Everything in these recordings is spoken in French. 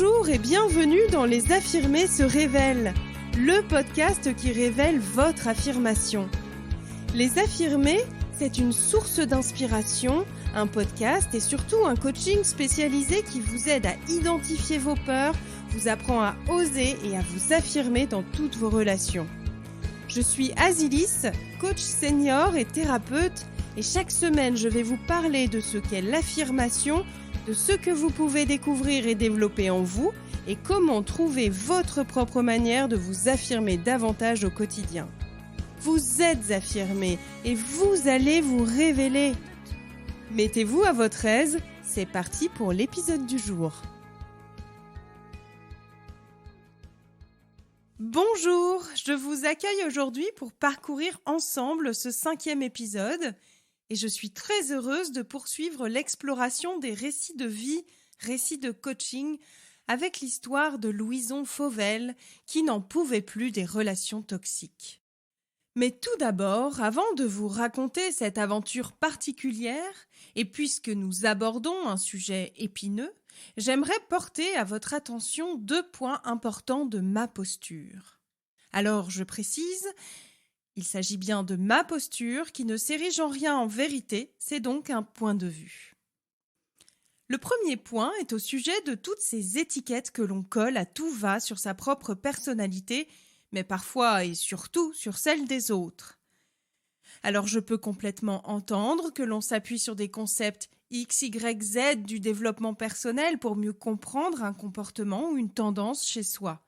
Bonjour et bienvenue dans Les Affirmés se révèlent, le podcast qui révèle votre affirmation. Les Affirmés, c'est une source d'inspiration, un podcast et surtout un coaching spécialisé qui vous aide à identifier vos peurs, vous apprend à oser et à vous affirmer dans toutes vos relations. Je suis Azilis, coach senior et thérapeute, et chaque semaine je vais vous parler de ce qu'est l'affirmation, de ce que vous pouvez découvrir et développer en vous, et comment trouver votre propre manière de vous affirmer davantage au quotidien. Vous êtes affirmé et vous allez vous révéler. Mettez-vous à votre aise, c'est parti pour l'épisode du jour. Bonjour, je vous accueille aujourd'hui pour parcourir ensemble ce 5e épisode et je suis très heureuse de poursuivre l'exploration des récits de vie, récits de coaching avec l'histoire de Louison Fauvel qui n'en pouvait plus des relations toxiques. Mais tout d'abord, avant de vous raconter cette aventure particulière, et puisque nous abordons un sujet épineux, j'aimerais porter à votre attention 2 points importants de ma posture. Alors, je précise, il s'agit bien de ma posture qui ne s'érige en rien en vérité, c'est donc un point de vue. Le premier point est au sujet de toutes ces étiquettes que l'on colle à tout va sur sa propre personnalité, mais parfois et surtout sur celle des autres. Alors je peux complètement entendre que l'on s'appuie sur des concepts X, Y, Z du développement personnel pour mieux comprendre un comportement ou une tendance chez soi.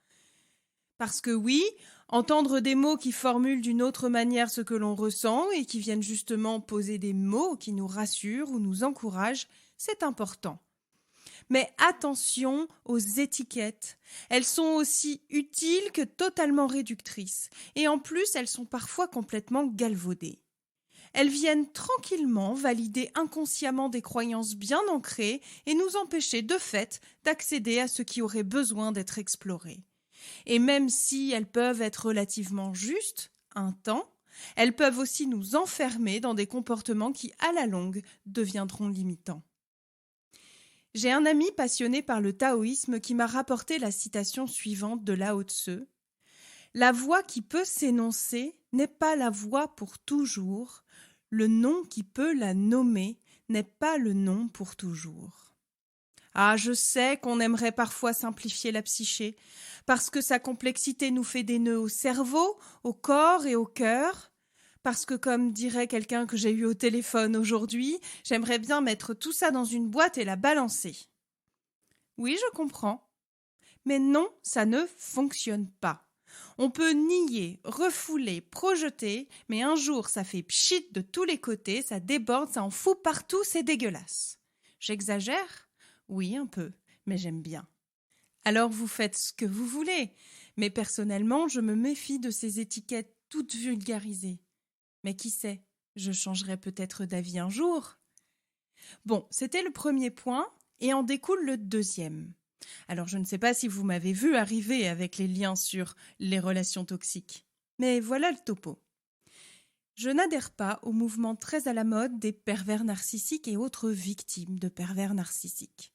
Parce que oui, entendre des mots qui formulent d'une autre manière ce que l'on ressent et qui viennent justement poser des mots qui nous rassurent ou nous encouragent, c'est important. Mais attention aux étiquettes. Elles sont aussi utiles que totalement réductrices. Et en plus, elles sont parfois complètement galvaudées. Elles viennent tranquillement valider inconsciemment des croyances bien ancrées et nous empêcher de fait d'accéder à ce qui aurait besoin d'être exploré. Et même si elles peuvent être relativement justes, un temps, elles peuvent aussi nous enfermer dans des comportements qui, à la longue, deviendront limitants. J'ai un ami passionné par le taoïsme qui m'a rapporté la citation suivante de Lao Tse. « La voix qui peut s'énoncer n'est pas la voix pour toujours. Le nom qui peut la nommer n'est pas le nom pour toujours. » Ah, je sais qu'on aimerait parfois simplifier la psyché, parce que sa complexité nous fait des nœuds au cerveau, au corps et au cœur. Parce que, comme dirait quelqu'un que j'ai eu au téléphone aujourd'hui, j'aimerais bien mettre tout ça dans une boîte et la balancer. Oui, je comprends. Mais non, ça ne fonctionne pas. On peut nier, refouler, projeter, mais un jour ça fait pchit de tous les côtés, ça déborde, ça en fout partout, c'est dégueulasse. J'exagère ? Oui, un peu, mais j'aime bien. Alors vous faites ce que vous voulez, mais personnellement, je me méfie de ces étiquettes toutes vulgarisées. Mais qui sait, je changerai peut-être d'avis un jour. Bon, c'était le premier point, et en découle le deuxième. Alors je ne sais pas si vous m'avez vu arriver avec les liens sur les relations toxiques, mais voilà le topo. Je n'adhère pas au mouvement très à la mode des pervers narcissiques et autres victimes de pervers narcissiques.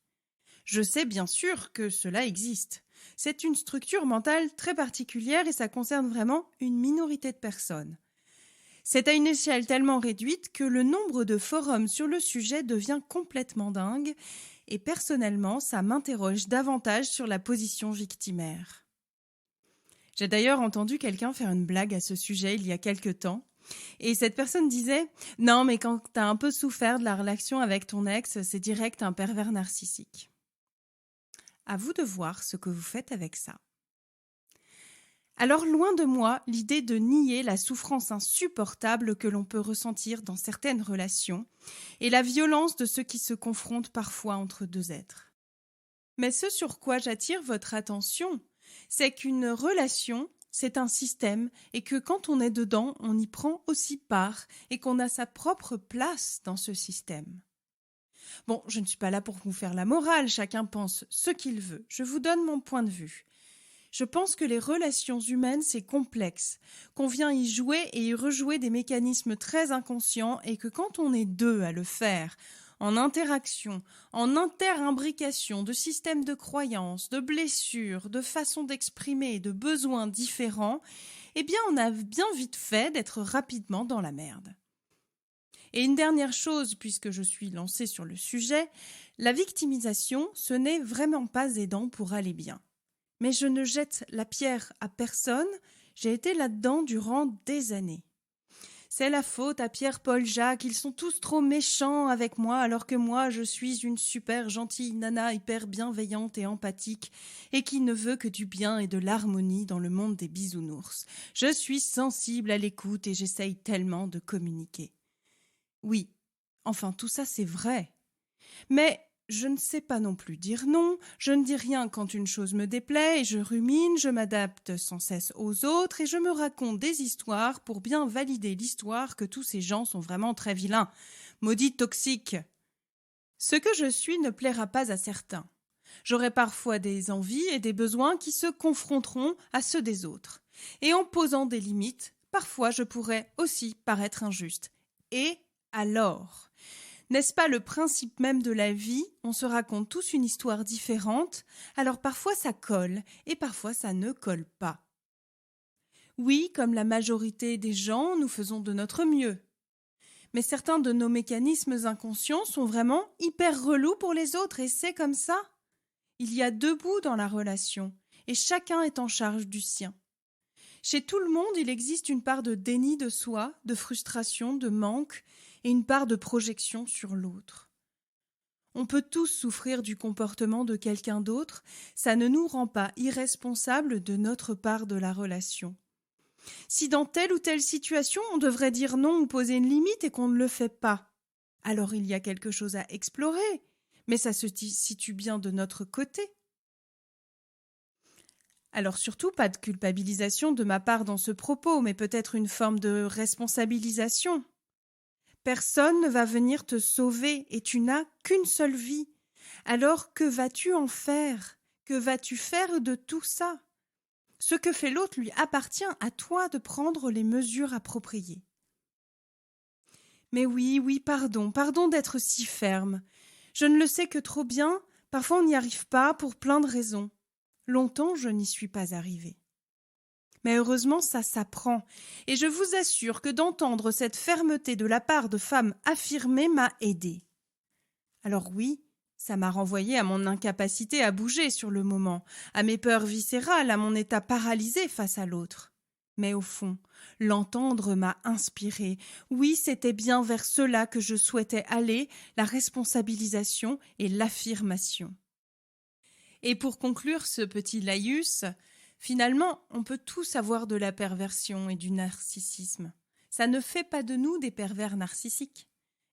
Je sais bien sûr que cela existe. C'est une structure mentale très particulière et ça concerne vraiment une minorité de personnes. C'est à une échelle tellement réduite que le nombre de forums sur le sujet devient complètement dingue et personnellement, ça m'interroge davantage sur la position victimaire. J'ai d'ailleurs entendu quelqu'un faire une blague à ce sujet il y a quelque temps et cette personne disait « Non, mais quand t'as un peu souffert de la relation avec ton ex, c'est direct un pervers narcissique. » À vous de voir ce que vous faites avec ça. Alors loin de moi l'idée de nier la souffrance insupportable que l'on peut ressentir dans certaines relations et la violence de ceux qui se confrontent parfois entre deux êtres. Mais ce sur quoi j'attire votre attention, c'est qu'une relation, c'est un système et que quand on est dedans, on y prend aussi part et qu'on a sa propre place dans ce système. Bon, je ne suis pas là pour vous faire la morale, chacun pense ce qu'il veut. Je vous donne mon point de vue. Je pense que les relations humaines, c'est complexe, qu'on vient y jouer et y rejouer des mécanismes très inconscients et que quand on est deux à le faire, en interaction, en interimbrication de systèmes de croyances, de blessures, de façons d'exprimer, de besoins différents, eh bien on a bien vite fait d'être rapidement dans la merde. Et une dernière chose, puisque je suis lancée sur le sujet, la victimisation, ce n'est vraiment pas aidant pour aller bien. Mais je ne jette la pierre à personne, j'ai été là-dedans durant des années. C'est la faute à Pierre, Paul, Jacques, ils sont tous trop méchants avec moi alors que moi je suis une super gentille nana hyper bienveillante et empathique et qui ne veut que du bien et de l'harmonie dans le monde des bisounours. Je suis sensible à l'écoute et j'essaye tellement de communiquer. Oui, enfin tout ça c'est vrai. Mais je ne sais pas non plus dire non, je ne dis rien quand une chose me déplaît et je rumine, je m'adapte sans cesse aux autres et je me raconte des histoires pour bien valider l'histoire que tous ces gens sont vraiment très vilains. Maudits toxiques. Ce que je suis ne plaira pas à certains. J'aurai parfois des envies et des besoins qui se confronteront à ceux des autres. Et en posant des limites, parfois je pourrais aussi paraître injuste. Et alors ? N'est-ce pas le principe même de la vie? On se raconte tous une histoire différente, alors parfois ça colle et parfois ça ne colle pas. Oui, comme la majorité des gens, nous faisons de notre mieux. Mais certains de nos mécanismes inconscients sont vraiment hyper relous pour les autres et c'est comme ça. Il y a deux bouts dans la relation et chacun est en charge du sien. Chez tout le monde, il existe une part de déni de soi, de frustration, de manque et une part de projection sur l'autre. On peut tous souffrir du comportement de quelqu'un d'autre, ça ne nous rend pas irresponsables de notre part de la relation. Si dans telle ou telle situation on devrait dire non ou poser une limite et qu'on ne le fait pas, alors il y a quelque chose à explorer, mais ça se situe bien de notre côté. Alors surtout pas de culpabilisation de ma part dans ce propos, mais peut-être une forme de responsabilisation. Personne ne va venir te sauver et tu n'as qu'une seule vie. Alors que vas-tu en faire? Que vas-tu faire de tout ça? Ce que fait l'autre lui appartient à toi de prendre les mesures appropriées. Mais oui, pardon d'être si ferme. Je ne le sais que trop bien, parfois on n'y arrive pas pour plein de raisons. Longtemps je n'y suis pas arrivée. Mais heureusement, ça s'apprend. Et je vous assure que d'entendre cette fermeté de la part de femmes affirmées m'a aidée. Alors oui, ça m'a renvoyé à mon incapacité à bouger sur le moment, à mes peurs viscérales, à mon état paralysé face à l'autre. Mais au fond, l'entendre m'a inspirée. Oui, c'était bien vers cela que je souhaitais aller, la responsabilisation et l'affirmation. Et pour conclure ce petit laïus, finalement, on peut tous avoir de la perversion et du narcissisme. Ça ne fait pas de nous des pervers narcissiques.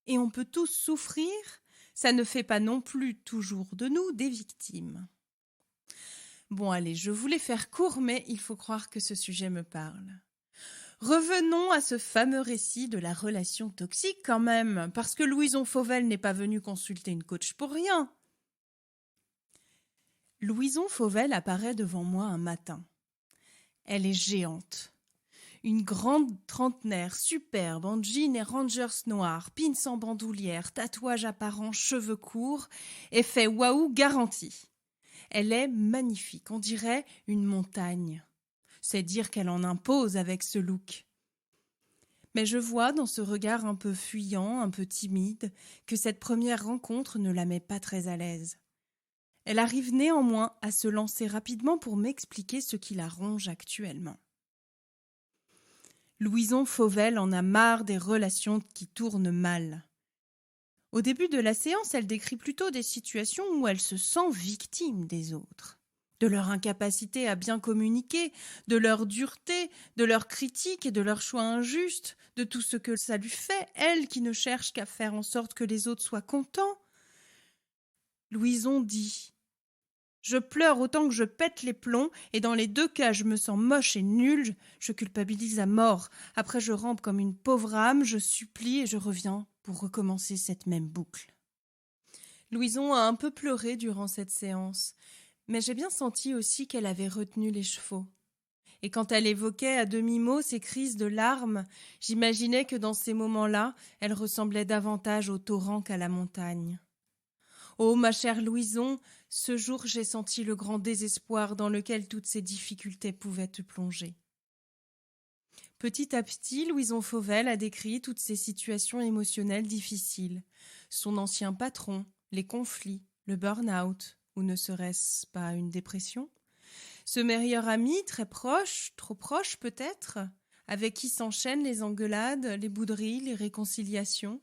Et on peut tous souffrir, ça ne fait pas non plus toujours de nous des victimes. Bon allez, je voulais faire court, mais il faut croire que ce sujet me parle. Revenons à ce fameux récit de la relation toxique quand même, parce que Louison Fauvel n'est pas venue consulter une coach pour rien. Louison Fauvel apparaît devant moi un matin. Elle est géante. Une grande trentenaire, superbe, en jean et rangers noirs, pins en bandoulière, tatouage apparent, cheveux courts, effet waouh garanti. Elle est magnifique, on dirait une montagne. C'est dire qu'elle en impose avec ce look. Mais je vois dans ce regard un peu fuyant, un peu timide, que cette première rencontre ne la met pas très à l'aise. Elle arrive néanmoins à se lancer rapidement pour m'expliquer ce qui la ronge actuellement. Louison Fauvel en a marre des relations qui tournent mal. Au début de la séance, elle décrit plutôt des situations où elle se sent victime des autres, de leur incapacité à bien communiquer, de leur dureté, de leurs critiques et de leurs choix injustes, de tout ce que ça lui fait, elle qui ne cherche qu'à faire en sorte que les autres soient contents. Louison dit « Je pleure autant que je pète les plombs et dans les deux cas je me sens moche et nulle, je culpabilise à mort. Après je rampe comme une pauvre âme, je supplie et je reviens pour recommencer cette même boucle. » Louison a un peu pleuré durant cette séance, mais j'ai bien senti aussi qu'elle avait retenu les chevaux. Et quand elle évoquait à demi-mot ces crises de larmes, j'imaginais que dans ces moments-là, elle ressemblait davantage au torrent qu'à la montagne. Oh, ma chère Louison, ce jour j'ai senti le grand désespoir dans lequel toutes ces difficultés pouvaient te plonger. Petit à petit, Louison Fauvel a décrit toutes ces situations émotionnelles difficiles. Son ancien patron, les conflits, le burn-out, ou ne serait-ce pas une dépression? Ce meilleur ami, très proche, trop proche peut-être, avec qui s'enchaînent les engueulades, les bouderies, les réconciliations.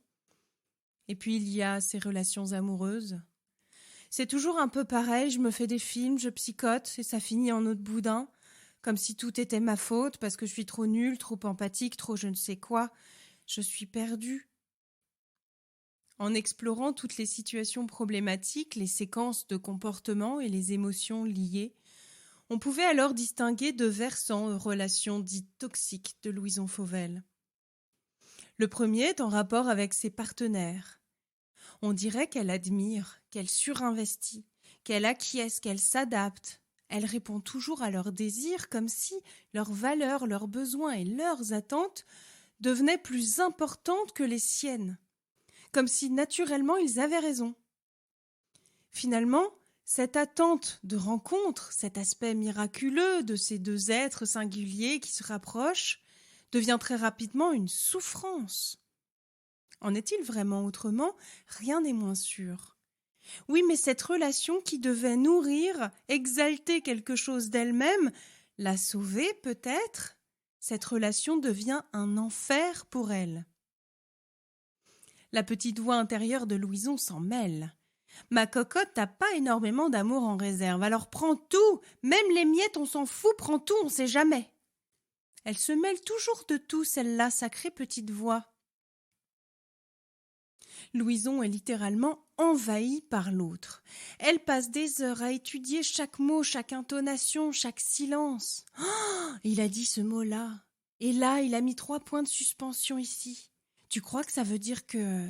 Et puis il y a ces relations amoureuses. C'est toujours un peu pareil, je me fais des films, je psychote, et ça finit en eau de boudin, comme si tout était ma faute, parce que je suis trop nulle, trop empathique, trop je ne sais quoi. Je suis perdue. En explorant toutes les situations problématiques, les séquences de comportements et les émotions liées, on pouvait alors distinguer deux versants aux relations dites toxiques de Louison Fauvel. Le premier est en rapport avec ses partenaires. On dirait qu'elle admire, qu'elle surinvestit, qu'elle acquiesce, qu'elle s'adapte. Elle répond toujours à leurs désirs comme si leurs valeurs, leurs besoins et leurs attentes devenaient plus importantes que les siennes, comme si naturellement ils avaient raison. Finalement, cette attente de rencontre, cet aspect miraculeux de ces deux êtres singuliers qui se rapprochent, devient très rapidement une souffrance. En est-il vraiment autrement? Rien n'est moins sûr. Oui, mais cette relation qui devait nourrir, exalter quelque chose d'elle-même, la sauver peut-être, cette relation devient un enfer pour elle. La petite voix intérieure de Louison s'en mêle. Ma cocotte, t'as pas énormément d'amour en réserve, alors prends tout, même les miettes on s'en fout, prends tout, on sait jamais. Elle se mêle toujours de tout, celle-là, sacrée petite voix. Louison est littéralement envahie par l'autre. Elle passe des heures à étudier chaque mot, chaque intonation, chaque silence. Oh, il a dit ce mot-là. Et là, il a mis 3 points de suspension ici. Tu crois que ça veut dire que...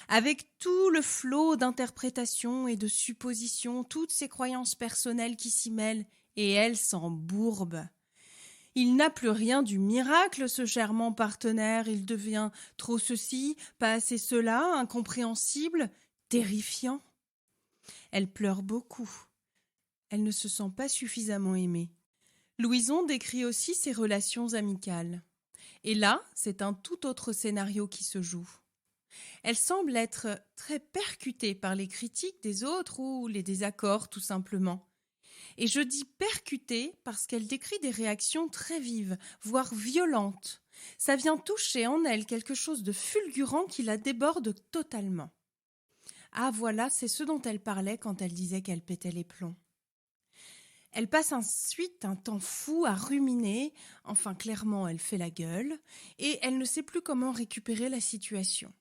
Avec tout le flot d'interprétations et de suppositions, toutes ces croyances personnelles qui s'y mêlent, et elle s'embourbe. Il n'a plus rien du miracle, ce charmant partenaire, il devient trop ceci, pas assez cela, incompréhensible, terrifiant. Elle pleure beaucoup. Elle ne se sent pas suffisamment aimée. Louison décrit aussi ses relations amicales. Et là, c'est un tout autre scénario qui se joue. Elle semble être très percutée par les critiques des autres ou les désaccords tout simplement. Et je dis percutée parce qu'elle décrit des réactions très vives, voire violentes. Ça vient toucher en elle quelque chose de fulgurant qui la déborde totalement. Ah voilà, c'est ce dont elle parlait quand elle disait qu'elle pétait les plombs. Elle passe ensuite un temps fou à ruminer, enfin clairement elle fait la gueule, et elle ne sait plus comment récupérer la situation.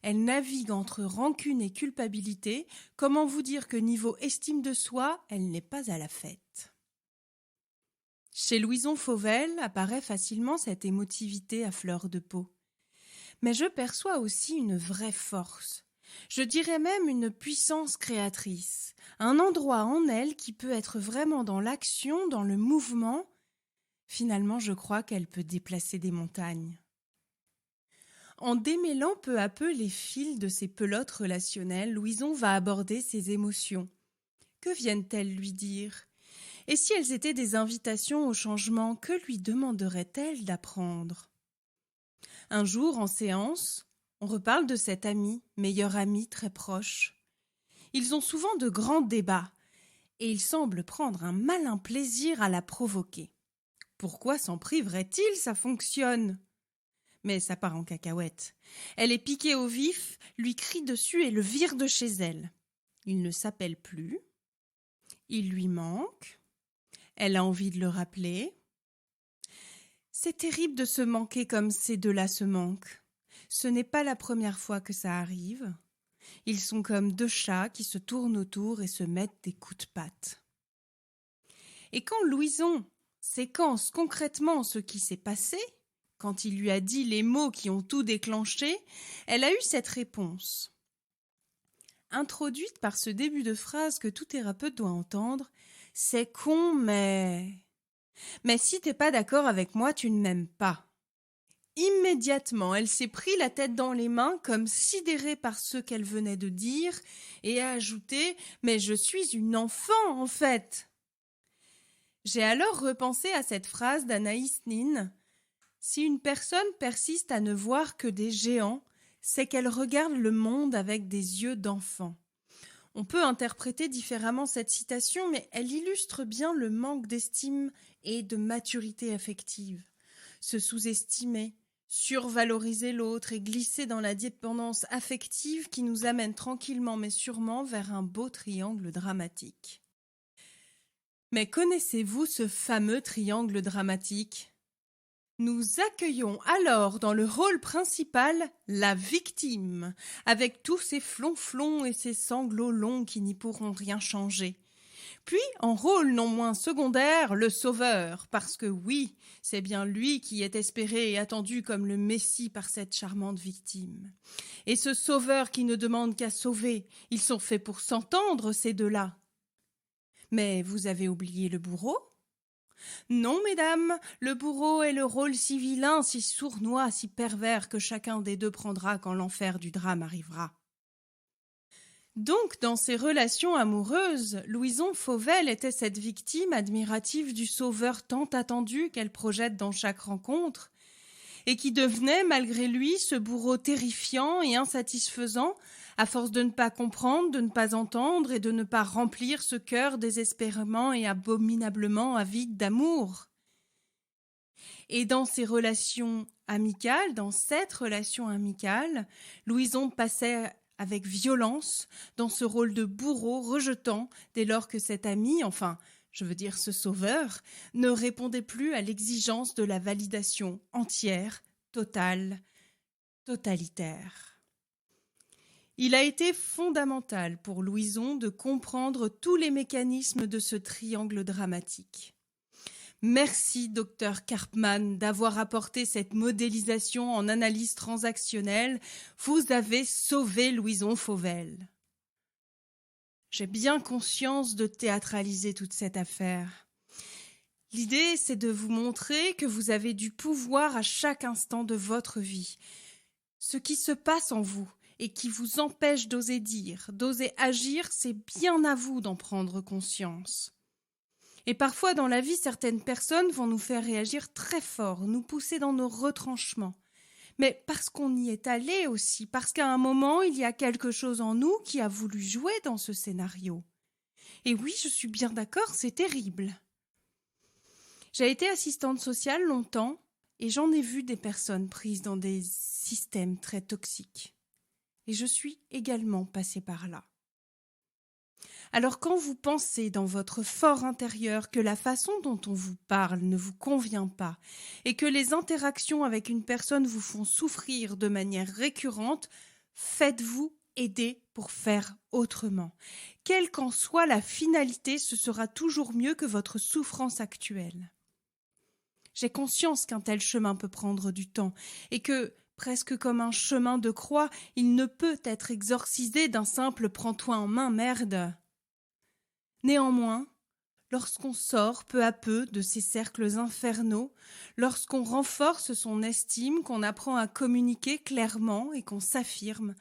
Elle navigue entre rancune et culpabilité. Comment vous dire que niveau estime de soi, elle n'est pas à la fête. Chez Louison Fauvel apparaît facilement cette émotivité à fleur de peau. Mais je perçois aussi une vraie force. Je dirais même une puissance créatrice. Un endroit en elle qui peut être vraiment dans l'action, dans le mouvement. Finalement, je crois qu'elle peut déplacer des montagnes. En démêlant peu à peu les fils de ses pelotes relationnelles, Louison va aborder ses émotions. Que viennent-elles lui dire? Et si elles étaient des invitations au changement, que lui demanderait-elle d'apprendre? Un jour, en séance, on reparle de cet ami, meilleur ami très proche. Ils ont souvent de grands débats, et il semble prendre un malin plaisir à la provoquer. Pourquoi s'en priverait-il? Ça fonctionne. Mais ça part en cacahuète. Elle est piquée au vif, lui crie dessus et le vire de chez elle. Il ne s'appelle plus. Il lui manque. Elle a envie de le rappeler. C'est terrible de se manquer comme ces deux-là se manquent. Ce n'est pas la première fois que ça arrive. Ils sont comme deux chats qui se tournent autour et se mettent des coups de patte. Et quand Louison séquence concrètement ce qui s'est passé, quand il lui a dit les mots qui ont tout déclenché, elle a eu cette réponse. Introduite par ce début de phrase que tout thérapeute doit entendre, « C'est con, mais… » Mais si t'es pas d'accord avec moi, tu ne m'aimes pas. Immédiatement, elle s'est pris la tête dans les mains, comme sidérée par ce qu'elle venait de dire, et a ajouté « Mais je suis une enfant, en fait !» J'ai alors repensé à cette phrase d'Anaïs Nin. Si une personne persiste à ne voir que des géants, c'est qu'elle regarde le monde avec des yeux d'enfant. On peut interpréter différemment cette citation, mais elle illustre bien le manque d'estime et de maturité affective. Se sous-estimer, survaloriser l'autre et glisser dans la dépendance affective qui nous amène tranquillement mais sûrement vers un beau triangle dramatique. Mais connaissez-vous ce fameux triangle dramatique ? Nous accueillons alors dans le rôle principal la victime, avec tous ses flonflons et ses sanglots longs qui n'y pourront rien changer. Puis, en rôle non moins secondaire, le sauveur, parce que oui, c'est bien lui qui est espéré et attendu comme le Messie par cette charmante victime. Et ce sauveur qui ne demande qu'à sauver, ils sont faits pour s'entendre, ces deux-là. Mais vous avez oublié le bourreau ? Non, mesdames, le bourreau est le rôle si vilain, si sournois, si pervers que chacun des deux prendra quand l'enfer du drame arrivera. Donc, dans ses relations amoureuses, Louison Fauvel était cette victime admirative du sauveur tant attendu qu'elle projette dans chaque rencontre, et qui devenait, malgré lui, ce bourreau terrifiant et insatisfaisant, à force de ne pas comprendre, de ne pas entendre et de ne pas remplir ce cœur désespérément et abominablement avide d'amour. Et dans ces relations amicales, dans cette relation amicale, Louison passait avec violence dans ce rôle de bourreau rejetant dès lors que cet ami, enfin, je veux dire ce sauveur, ne répondait plus à l'exigence de la validation entière, totale, totalitaire. Il a été fondamental pour Louison de comprendre tous les mécanismes de ce triangle dramatique. Merci, Dr Karpman, d'avoir apporté cette modélisation en analyse transactionnelle. Vous avez sauvé Louison Fauvel. J'ai bien conscience de théâtraliser toute cette affaire. L'idée, c'est de vous montrer que vous avez du pouvoir à chaque instant de votre vie. Ce qui se passe en vous et qui vous empêche d'oser dire, d'oser agir, c'est bien à vous d'en prendre conscience. Et parfois dans la vie, certaines personnes vont nous faire réagir très fort, nous pousser dans nos retranchements. Mais parce qu'on y est allé aussi, parce qu'à un moment, il y a quelque chose en nous qui a voulu jouer dans ce scénario. Et oui, je suis bien d'accord, c'est terrible. J'ai été assistante sociale longtemps et j'en ai vu des personnes prises dans des systèmes très toxiques. Et je suis également passée par là. Alors quand vous pensez dans votre fort intérieur que la façon dont on vous parle ne vous convient pas et que les interactions avec une personne vous font souffrir de manière récurrente, faites-vous aider pour faire autrement. Quelle qu'en soit la finalité, ce sera toujours mieux que votre souffrance actuelle. J'ai conscience qu'un tel chemin peut prendre du temps et que, presque comme un chemin de croix, il ne peut être exorcisé d'un simple « prends-toi en main, merde ». Néanmoins, lorsqu'on sort peu à peu de ces cercles infernaux, lorsqu'on renforce son estime, qu'on apprend à communiquer clairement et qu'on s'affirme,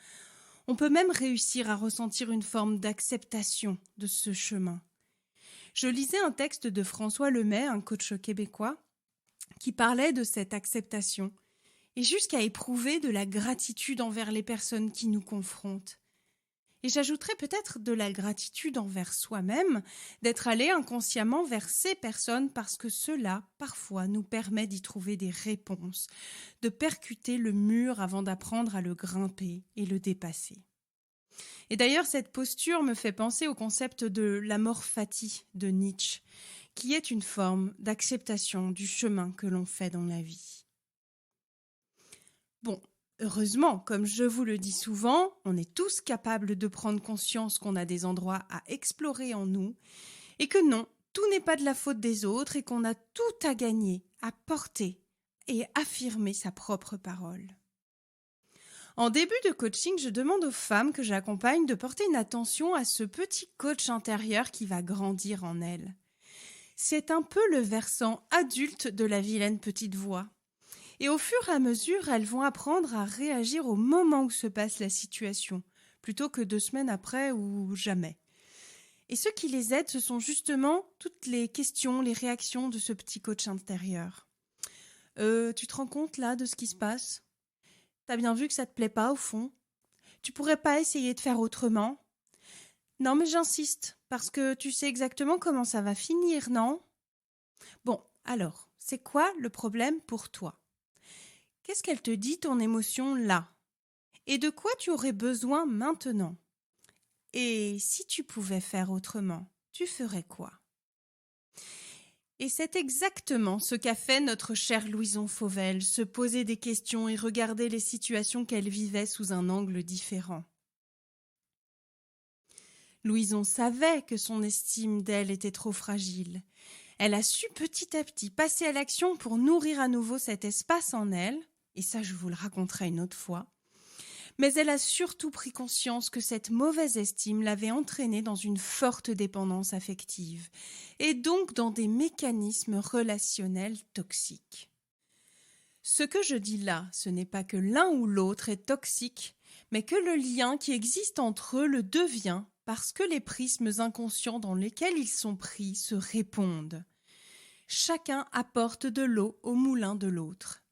on peut même réussir à ressentir une forme d'acceptation de ce chemin. Je lisais un texte de François Lemay, un coach québécois, qui parlait de cette acceptation et jusqu'à éprouver de la gratitude envers les personnes qui nous confrontent. Et j'ajouterais peut-être de la gratitude envers soi-même, d'être allé inconsciemment vers ces personnes parce que cela, parfois, nous permet d'y trouver des réponses, de percuter le mur avant d'apprendre à le grimper et le dépasser. Et d'ailleurs, cette posture me fait penser au concept de l'amor fati de Nietzsche, qui est une forme d'acceptation du chemin que l'on fait dans la vie. Bon, heureusement, comme je vous le dis souvent, on est tous capables de prendre conscience qu'on a des endroits à explorer en nous et que non, tout n'est pas de la faute des autres et qu'on a tout à gagner, à porter et affirmer sa propre parole. En début de coaching, je demande aux femmes que j'accompagne de porter une attention à ce petit coach intérieur qui va grandir en elles. C'est un peu le versant adulte de la vilaine petite voix. Et au fur et à mesure, elles vont apprendre à réagir au moment où se passe la situation, plutôt que 2 semaines après ou jamais. Et ce qui les aide, ce sont justement toutes les questions, les réactions de ce petit coach intérieur. Tu te rends compte là de ce qui se passe? T'as bien vu que ça te plaît pas au fond? Tu pourrais pas essayer de faire autrement? Non mais j'insiste, parce que tu sais exactement comment ça va finir, non? Bon, alors, c'est quoi le problème pour toi? Qu'est-ce qu'elle te dit ton émotion là? Et de quoi tu aurais besoin maintenant? Et si tu pouvais faire autrement, tu ferais quoi? Et c'est exactement ce qu'a fait notre chère Louison Fauvel, se poser des questions et regarder les situations qu'elle vivait sous un angle différent. Louison savait que son estime d'elle était trop fragile. Elle a su petit à petit passer à l'action pour nourrir à nouveau cet espace en elle, et ça je vous le raconterai une autre fois. Mais elle a surtout pris conscience que cette mauvaise estime l'avait entraînée dans une forte dépendance affective, et donc dans des mécanismes relationnels toxiques. Ce que je dis là, ce n'est pas que l'un ou l'autre est toxique, mais que le lien qui existe entre eux le devient parce que les prismes inconscients dans lesquels ils sont pris se répondent. Chacun apporte de l'eau au moulin de l'autre.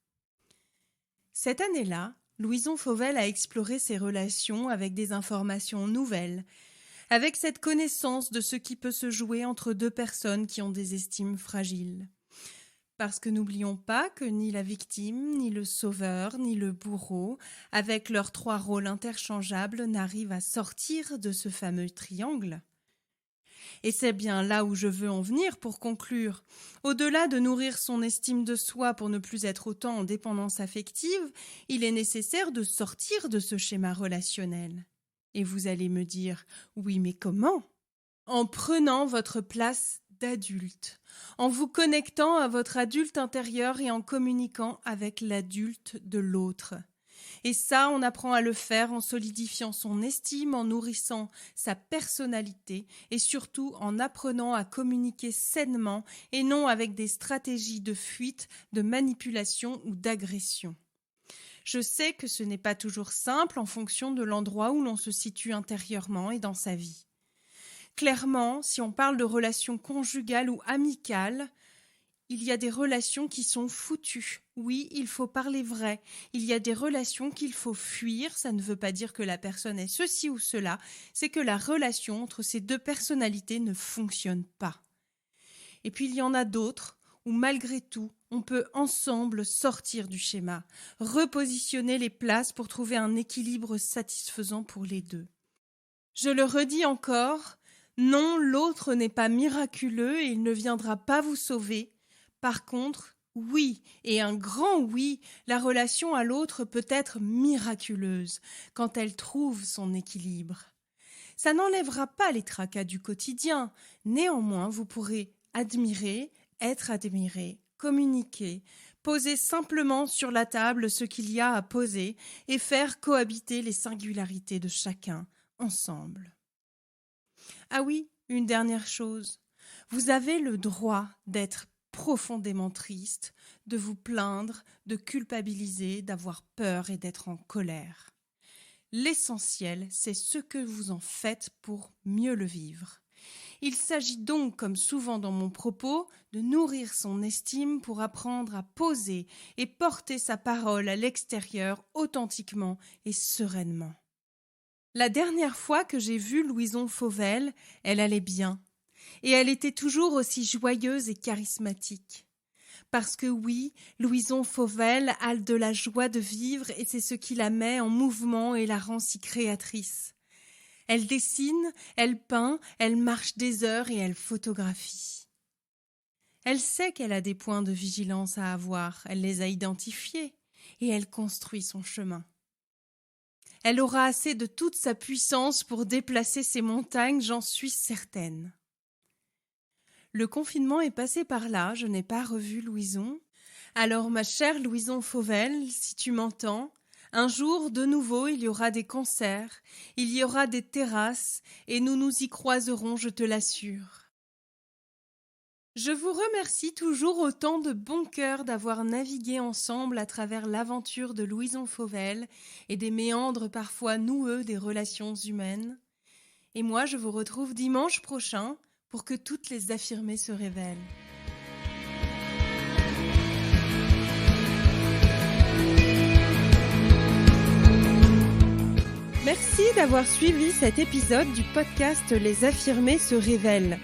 Cette année-là, Louison Fauvel a exploré ses relations avec des informations nouvelles, avec cette connaissance de ce qui peut se jouer entre 2 personnes qui ont des estimes fragiles. Parce que n'oublions pas que ni la victime, ni le sauveur, ni le bourreau, avec leurs 3 rôles interchangeables, n'arrivent à sortir de ce fameux triangle. Et c'est bien là où je veux en venir pour conclure. Au-delà de nourrir son estime de soi pour ne plus être autant en dépendance affective, il est nécessaire de sortir de ce schéma relationnel. Et vous allez me dire, oui, mais comment? En prenant votre place d'adulte, en vous connectant à votre adulte intérieur et en communiquant avec l'adulte de l'autre. Et ça, on apprend à le faire en solidifiant son estime, en nourrissant sa personnalité et surtout en apprenant à communiquer sainement et non avec des stratégies de fuite, de manipulation ou d'agression. Je sais que ce n'est pas toujours simple en fonction de l'endroit où l'on se situe intérieurement et dans sa vie. Clairement, si on parle de relations conjugales ou amicales, il y a des relations qui sont foutues. Oui, il faut parler vrai. Il y a des relations qu'il faut fuir. Ça ne veut pas dire que la personne est ceci ou cela. C'est que la relation entre ces 2 personnalités ne fonctionne pas. Et puis il y en a d'autres où malgré tout, on peut ensemble sortir du schéma, repositionner les places pour trouver un équilibre satisfaisant pour les 2. Je le redis encore, non, l'autre n'est pas miraculeux et il ne viendra pas vous sauver. Par contre, oui, et un grand oui, la relation à l'autre peut être miraculeuse quand elle trouve son équilibre. Ça n'enlèvera pas les tracas du quotidien. Néanmoins, vous pourrez admirer, être admiré, communiquer, poser simplement sur la table ce qu'il y a à poser et faire cohabiter les singularités de chacun ensemble. Ah oui, une dernière chose. Vous avez le droit d'être profondément triste, de vous plaindre, de culpabiliser, d'avoir peur et d'être en colère. L'essentiel, c'est ce que vous en faites pour mieux le vivre. Il s'agit donc, comme souvent dans mon propos, de nourrir son estime pour apprendre à poser et porter sa parole à l'extérieur authentiquement et sereinement. La dernière fois que j'ai vu Louison Fauvel, elle allait bien. Et elle était toujours aussi joyeuse et charismatique. Parce que oui, Louison Fauvel a de la joie de vivre et c'est ce qui la met en mouvement et la rend si créatrice. Elle dessine, elle peint, elle marche des heures et elle photographie. Elle sait qu'elle a des points de vigilance à avoir, elle les a identifiés et elle construit son chemin. Elle aura assez de toute sa puissance pour déplacer ces montagnes, j'en suis certaine. Le confinement est passé par là, je n'ai pas revu Louison. Alors, ma chère Louison Fauvel, si tu m'entends, un jour, de nouveau, il y aura des concerts, il y aura des terrasses, et nous nous y croiserons, je te l'assure. Je vous remercie toujours autant de bon cœur d'avoir navigué ensemble à travers l'aventure de Louison Fauvel et des méandres parfois noueux des relations humaines. Et moi, je vous retrouve dimanche prochain pour que toutes les affirmées se révèlent. Merci d'avoir suivi cet épisode du podcast Les affirmés se révèlent.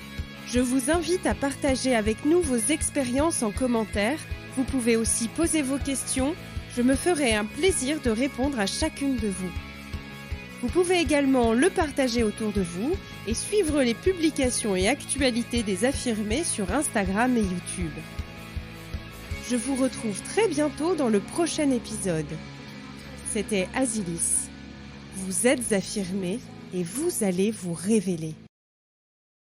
Je vous invite à partager avec nous vos expériences en commentaire. Vous pouvez aussi poser vos questions. Je me ferai un plaisir de répondre à chacune de vous. Vous pouvez également le partager autour de vous et suivre les publications et actualités des affirmés sur Instagram et YouTube. Je vous retrouve très bientôt dans le prochain épisode. C'était Azilis. Vous êtes affirmés et vous allez vous révéler.